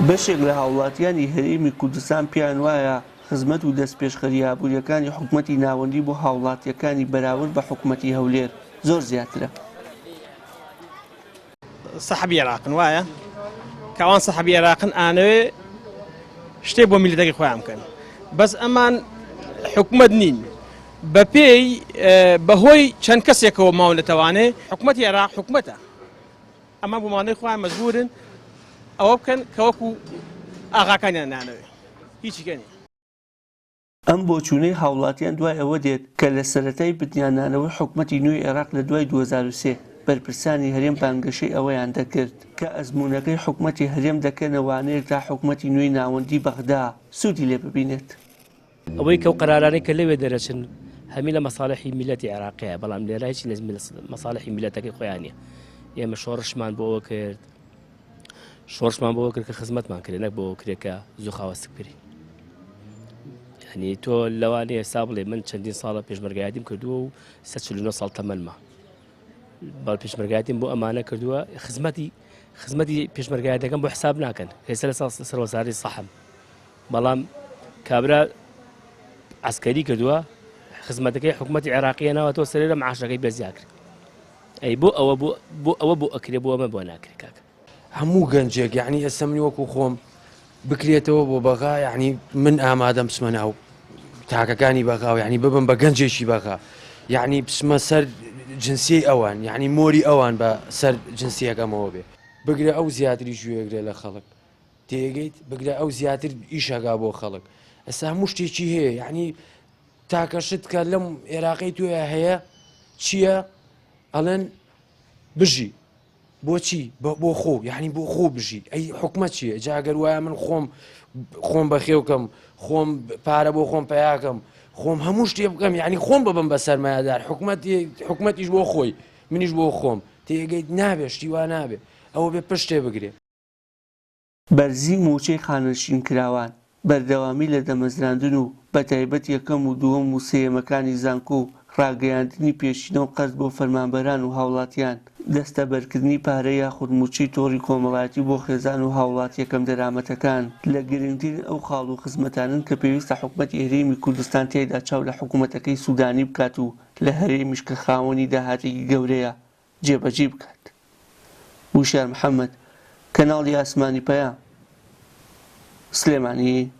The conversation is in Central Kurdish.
بەشێک لە هاوڵاتیانی هەرێمی کوردستان پیان وایە خزمەت و دەستپێشخەریابووریەکانی حکوومەتی ناوەندی بۆ هاوڵاتیەکانی بەراورد بە حکوومەتی هەولێر زۆر زیاترە. سەحەبی عێراقن وایە کەوان سەحەبی عێراقن ئانەوێ شتێک بۆ میلەتەکەی خۆیان بکەن، بەس ئەمان حکوومەت نین بە پێی بەهۆی چەند کەسێکەوە ماون لەتەوانێ حکوومەتی عێراق حکوومەتە، ئەمە بۆمانەی خۆیان مەجبورن ئەوە بکەن کەوەکو ئاغاکانیان نانەوێ هیچی کەنی. ئەم بۆچوونەی هاوڵاتیان دوای ئەوە دێت کە لە سەرەتای بنیانانەوەی حکوومەتی نوێی عێراق لە دوای 2003 بەرپرسانی هەرێم بانگەشەی ئەوەیان دەکرد کە ئەزموونەکەی حکوومەتی هەرێم دەکەنەوانەیە تا حکوومەتی نوێی ناوەندی بەغدا سوودی لێ ببینێت. ئەوەی کە قەرارانەی کە لەوێ دەرەچن هەمی لە مەساڵحی میلەتی عێراقیە، بەڵام لێرە هیچی لە مەساڵحی میلەتەکەی خۆیانە. ئێمە شۆڕشمان بۆ ئەوە کرد، شۆڕشمان بۆ ئەوە کرد کە خزمەتمان کرد، نەک بۆ ئەوە کرد کە زوو خاوەستک بکری. یعنی تۆ لەوانەیە حساب بڵێ من چەندین ساڵە پێشمەرگایەتیم کردووە و 149 ساڵ تەمەنمە، بەڵام پێشمەرگایەتیم بۆ ئەمانە کردووە خزمەتی پێشمەرگایەتەکەم بۆ حساب ناکەن، هێستا لە سەرۆساری سەحەم، بەڵام کابرا عسکەری کردووە خزمەتەکەی حکوومەتی عێراقیە ناوەتەوە سەرێ لە معاشەکەی بەزیا کرد. ئەی بۆ ئەوە بۆ ئەکرێ بۆ ئەمە بۆ ناکرێت کاکە. هەموو گەنجێک یعنی ئەستا من وەکو خۆم بکرێتەوە بۆ بەغا، یعنی من ئامادەم بچمە ناو تاکەکانی بەغا و یعنی ببم بە گەنجێکی بەغا، یعنی بچمە سەر جنسی ئەوان، یعنی مۆری ئەوان بە سەر جنسیەکەمەوە بێ، بگرێ ئەو زیاتری ژوێگرێ لە خەڵک تێگەیت، بگرێ ئەو زیاتر ئیشەکا بۆ خەڵک. ئەستا هەموو شتێکی هەیە، یعنی تاکەشت کە لەم عێراقی توێ هەیە چییە؟ ئەڵێن بژی بۆچی؟ بۆ خۆ، یعنی بۆ خۆ بژی. ئەی حکومەت چییە؟ جاگەر وایە من خۆم بەخێوکەم، خۆم پارە بۆ خۆم پیاکەم، خۆم هەموو شتێ بکەم، یعنی خۆم ببم بە سەرمایەدار، حکومەتیش بۆ خۆی منیش بۆ خۆم، تێگەیت نابێ شتی وا نابێ، ئەوە بێ پشتێ بگرێ. بەرزی موچەی خانەشین کراوان بەردەوامی لە دەمەزراندن و بەتایبەت یەکەم و دووەم و سێیەمەکانی زانکۆ و ڕاگەیاندنی پێشینە و قەرز بۆ فەرمانبەران و هاوڵاتیان، دەستەبەرکردنی پارەی یاخود موچەی تۆڕی کۆمەڵایەتی بۆ خێزان و هاوڵات یەکەم دەرامەتەکان لە گرنگترین ئەو خاڵ و خزمەتانن کە پێویستە حکوومەتی هەرێمی کوردستان تێدا چاو لە حکوومەتەکەی سوودانی بکات و لە هەرێمیش کە خاوەنی داهاتێکی گەورەیە جێبەجێ بکات. وشار محەممەد، کەناڵی ئاسمانی پەیام، سلێمانی.